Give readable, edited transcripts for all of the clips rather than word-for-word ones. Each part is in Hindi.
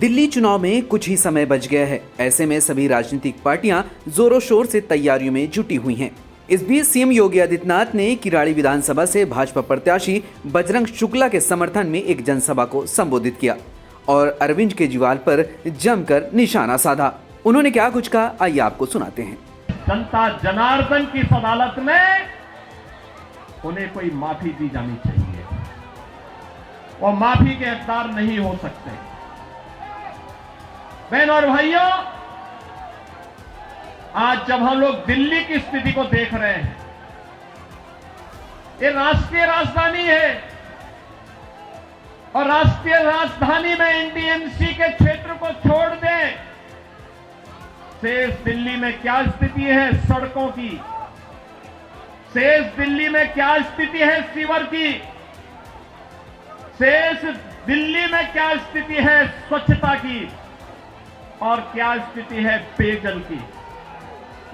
दिल्ली चुनाव में कुछ ही समय बच गया है। ऐसे में सभी राजनीतिक पार्टियां जोरों शोर से तैयारियों में जुटी हुई हैं। इस बीच सीएम योगी आदित्यनाथ ने किराड़ी विधानसभा से भाजपा प्रत्याशी बजरंग शुक्ला के समर्थन में एक जनसभा को संबोधित किया और अरविंद केजरीवाल पर जमकर निशाना साधा। उन्होंने क्या कुछ कहा, आइए आपको सुनाते हैं। जनता जनार्दन की इस अदालत में उन्हें कोई माफी दी जानी चाहिए और माफी के हकदार नहीं हो सकते। बहनों और भाइयों, आज जब हम लोग दिल्ली की स्थिति को देख रहे हैं, ये राष्ट्रीय राजधानी है और राष्ट्रीय राजधानी में एनडीएमसी के क्षेत्र को छोड़ दें, शेष दिल्ली में क्या स्थिति है सड़कों की, शेष दिल्ली में क्या स्थिति है सीवर की, शेष दिल्ली में क्या स्थिति है स्वच्छता की और क्या स्थिति है पेयजल की।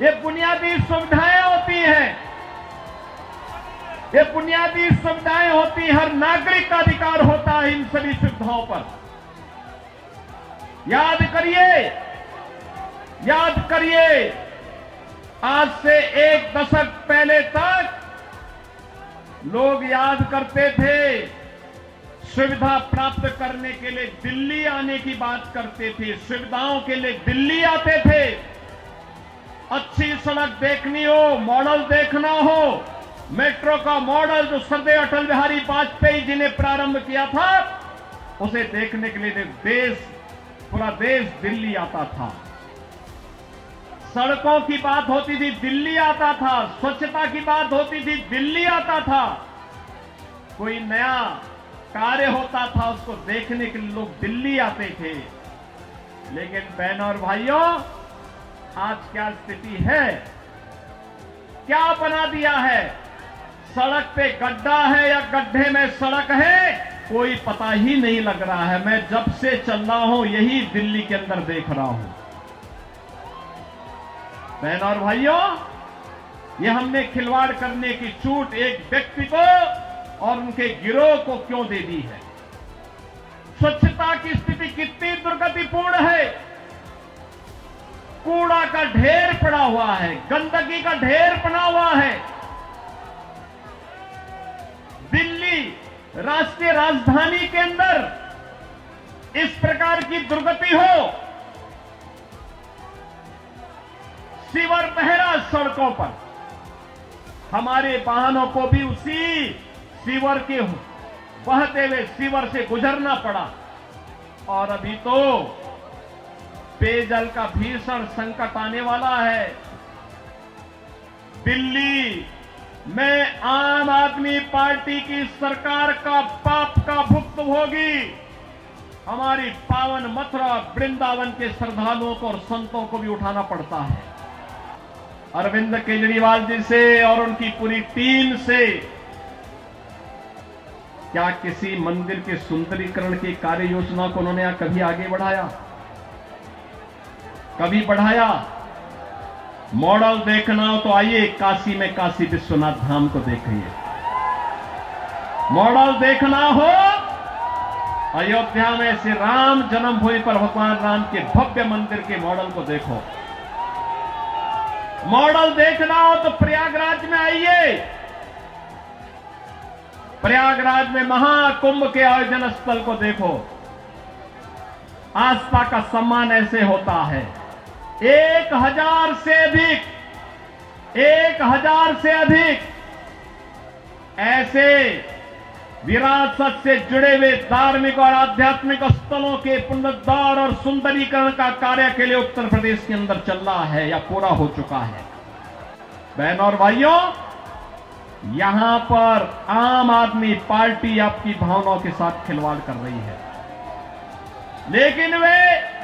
ये बुनियादी सुविधाएं होती हैं, ये बुनियादी सुविधाएं होती, हर नागरिक का अधिकार होता है इन सभी सुविधाओं पर। याद करिए, आज से एक दशक पहले तक लोग याद करते थे, सुविधा प्राप्त करने के लिए दिल्ली आने की बात करते थे, सुविधाओं के लिए दिल्ली आते थे। अच्छी सड़क देखनी हो, मॉडल देखना हो, मेट्रो का मॉडल जो सरदार अटल बिहारी वाजपेयी जी ने प्रारंभ किया था, उसे देखने के लिए पूरा देश दिल्ली आता था। सड़कों की बात होती थी, दिल्ली आता था, स्वच्छता की बात होती थी, दिल्ली आता था। कोई नया कार्य होता था, उसको देखने के लिए लोग दिल्ली आते थे। लेकिन बहनों और भाइयों, आज क्या स्थिति है, क्या बना दिया है? सड़क पे गड्ढा है या गड्ढे में सड़क है, कोई पता ही नहीं लग रहा है। मैं जब से चल रहा हूं यही दिल्ली के अंदर देख रहा हूं। बहनों और भाइयों, ये हमने खिलवाड़ करने की छूट एक व्यक्ति को और उनके गिरोह को क्यों दे दी है? स्वच्छता की स्थिति कितनी दुर्गतिपूर्ण है। कूड़ा का ढेर पड़ा हुआ है, गंदगी का ढेर पड़ा हुआ है। दिल्ली राष्ट्रीय राजधानी के अंदर इस प्रकार की दुर्गति हो, सीवर बह रहा सड़कों पर, हमारे वाहनों को भी उसी सीवर के बहते हुए सीवर से गुजरना पड़ा। और अभी तो पेयजल का भीषण संकट आने वाला है। दिल्ली में आम आदमी पार्टी की सरकार का पाप का भुक्तभोगी हमारी पावन मथुरा वृंदावन के श्रद्धालुओं को और संतों को भी उठाना पड़ता है। अरविंद केजरीवाल जी से और उनकी पूरी टीम से क्या किसी मंदिर के सुंदरीकरण की कार्य योजना को उन्होंने कभी आगे बढ़ाया? कभी बढ़ाया? मॉडल देखना हो तो आइए काशी में काशी विश्वनाथ धाम को देखिए। मॉडल देखना हो अयोध्या में श्री राम जन्मभूमि पर भगवान राम के भव्य मंदिर के मॉडल को देखो। मॉडल देखना हो तो प्रयागराज में आइए। प्रयागराज में महाकुंभ के आयोजन स्थल को देखो। आस्था का सम्मान ऐसे होता है। 1000 से अधिक ऐसे विरासत से जुड़े हुए धार्मिक और आध्यात्मिक स्थलों के पुनरुद्धार और सुंदरीकरण का कार्य के लिए उत्तर प्रदेश के अंदर चल रहा है या पूरा हो चुका है। बहनों और भाइयों, यहां पर आम आदमी पार्टी आपकी भावनाओं के साथ खिलवाड़ कर रही है, लेकिन वे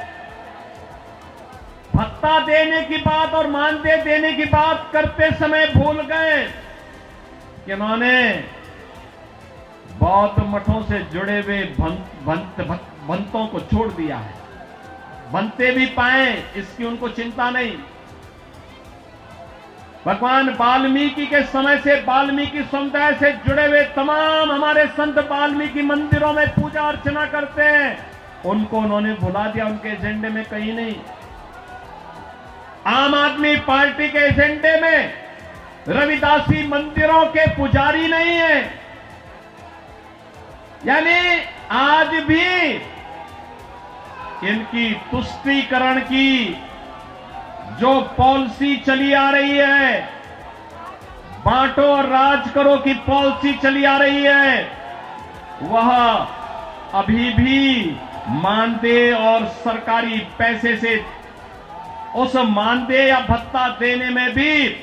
भत्ता देने की बात और मानदेय देने की बात करते समय भूल गए कि उन्होंने बौद्ध मठों से जुड़े हुए भंतों को छोड़ दिया है। बनते भी पाए इसकी उनको चिंता नहीं। भगवान वाल्मीकि के समय से वाल्मीकि समुदाय से जुड़े हुए तमाम हमारे संत वाल्मीकि मंदिरों में पूजा अर्चना करते हैं। उनको उन्होंने भुला दिया, उनके एजेंडे में कहीं नहीं। आम आदमी पार्टी के एजेंडे में रविदासी मंदिरों के पुजारी नहीं है। यानी आज भी इनकी तुष्टीकरण की जो पॉलिसी चली आ रही है, बांटो और राज करो की पॉलिसी चली आ रही है, वह अभी भी मानदेय और सरकारी पैसे से उस मानदेय या भत्ता देने में भी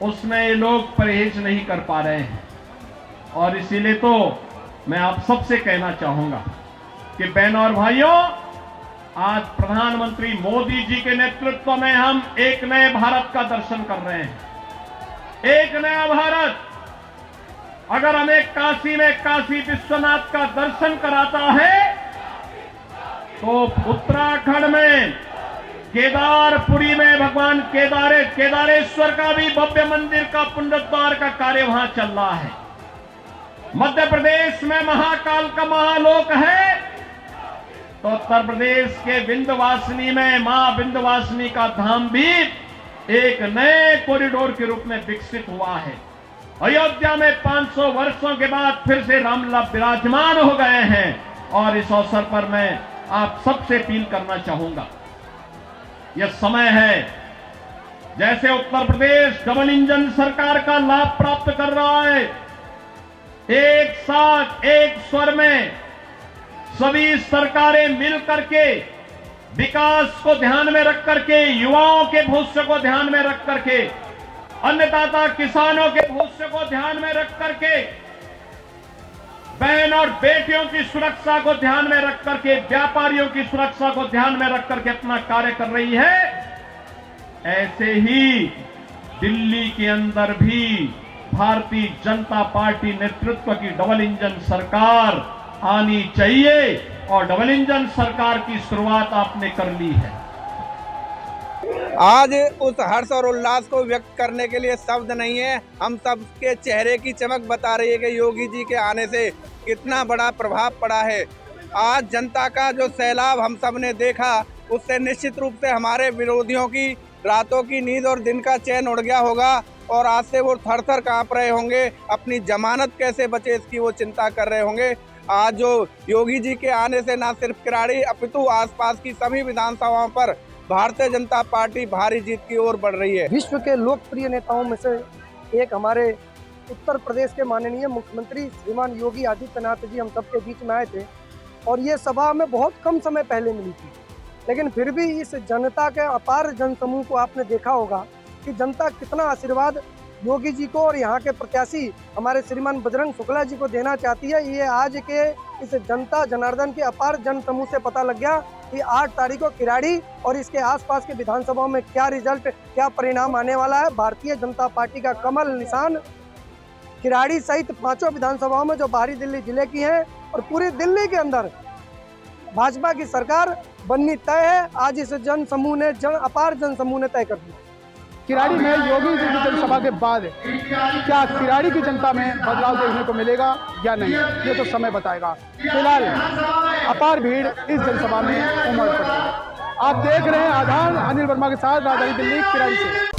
उसमें ये लोग परहेज नहीं कर पा रहे हैं। और इसीलिए तो मैं आप सबसे कहना चाहूंगा कि बहनों और भाइयों, आज प्रधानमंत्री मोदी जी के नेतृत्व में हम एक नए भारत का दर्शन कर रहे हैं। एक नया भारत अगर हमें काशी में काशी विश्वनाथ का दर्शन कराता है, तो उत्तराखंड में केदारपुरी में भगवान केदारेश्वर का भी भव्य मंदिर का पुनरुद्धार का कार्य वहां चल रहा है। मध्य प्रदेश में महाकाल का महालोक है, तो उत्तर प्रदेश के विंध्यवासिनी में मां विंध्यवासिनी का धाम भी एक नए कॉरिडोर के रूप में विकसित हुआ है। अयोध्या में 500 वर्षों के बाद फिर से रामलला विराजमान हो गए हैं। और इस अवसर पर मैं आप सबसे अपील करना चाहूंगा, यह समय है, जैसे उत्तर प्रदेश डबल इंजन सरकार का लाभ प्राप्त कर रहा है, एक साथ एक स्वर में सभी सरकारें मिल करके विकास को ध्यान में रख करके, युवाओं के भविष्य को ध्यान में रख करके, अन्नदाता किसानों के भविष्य को ध्यान में रख करके, बहन और बेटियों की सुरक्षा को ध्यान में रख करके, व्यापारियों की सुरक्षा को ध्यान में रख करके अपना कार्य कर रही है। ऐसे ही दिल्ली के अंदर भी भारतीय जनता पार्टी नेतृत्व की डबल इंजन सरकार आनी चाहिए, और डबल इंजन सरकार की शुरुआत आपने कर ली है। आज उस हर्ष और उल्लास को व्यक्त करने के लिए शब्द नहीं है। हम सबके चेहरे की चमक बता रही है कि योगी जी के आने से कितना बड़ा प्रभाव पड़ा है। आज जनता का जो सैलाब हम सब ने देखा, उससे निश्चित रूप से हमारे विरोधियों की रातों की नींद और दिन का चैन उड़ गया होगा, और आज से वो थर थर काँप रहे होंगे, अपनी जमानत कैसे बचे इसकी वो चिंता कर रहे होंगे। आज जो योगी जी के आने से न सिर्फ किराड़ी अपितु आसपास की सभी विधानसभाओं पर भारतीय जनता पार्टी भारी जीत की ओर बढ़ रही है। विश्व के लोकप्रिय नेताओं में से एक हमारे उत्तर प्रदेश के माननीय मुख्यमंत्री श्रीमान योगी आदित्यनाथ जी हम सबके बीच में आए थे, और ये सभा में बहुत कम समय पहले मिली थी, लेकिन फिर भी इस जनता के अपार जनसमूह को आपने देखा होगा कि जनता कितना आशीर्वाद योगी जी को और यहाँ के प्रत्याशी हमारे श्रीमान बजरंग शुक्ला जी को देना चाहती है। ये आज के इस जनता जनार्दन के अपार जन समूह से पता लग गया कि 8 तारीख को किराड़ी और इसके आसपास के विधानसभाओं में क्या रिजल्ट, क्या परिणाम आने वाला है। भारतीय जनता पार्टी का कमल निशान किराड़ी सहित 5 विधानसभाओं में जो बाहरी दिल्ली जिले की हैं और पूरी दिल्ली के अंदर भाजपा की सरकार बननी तय है। आज इस जन समूह ने अपार जन समूह ने तय कर दिया। किराड़ी में योगी जी की जनसभा के बाद क्या किराड़ी की जनता में बदलाव देखने को मिलेगा या नहीं, ये तो समय बताएगा। फिलहाल अपार भीड़ इस जनसभा में उमड़ पड़ी है। आप देख रहे हैं आधार अनिल वर्मा के साथ, राजधानी दिल्ली किराड़ी से।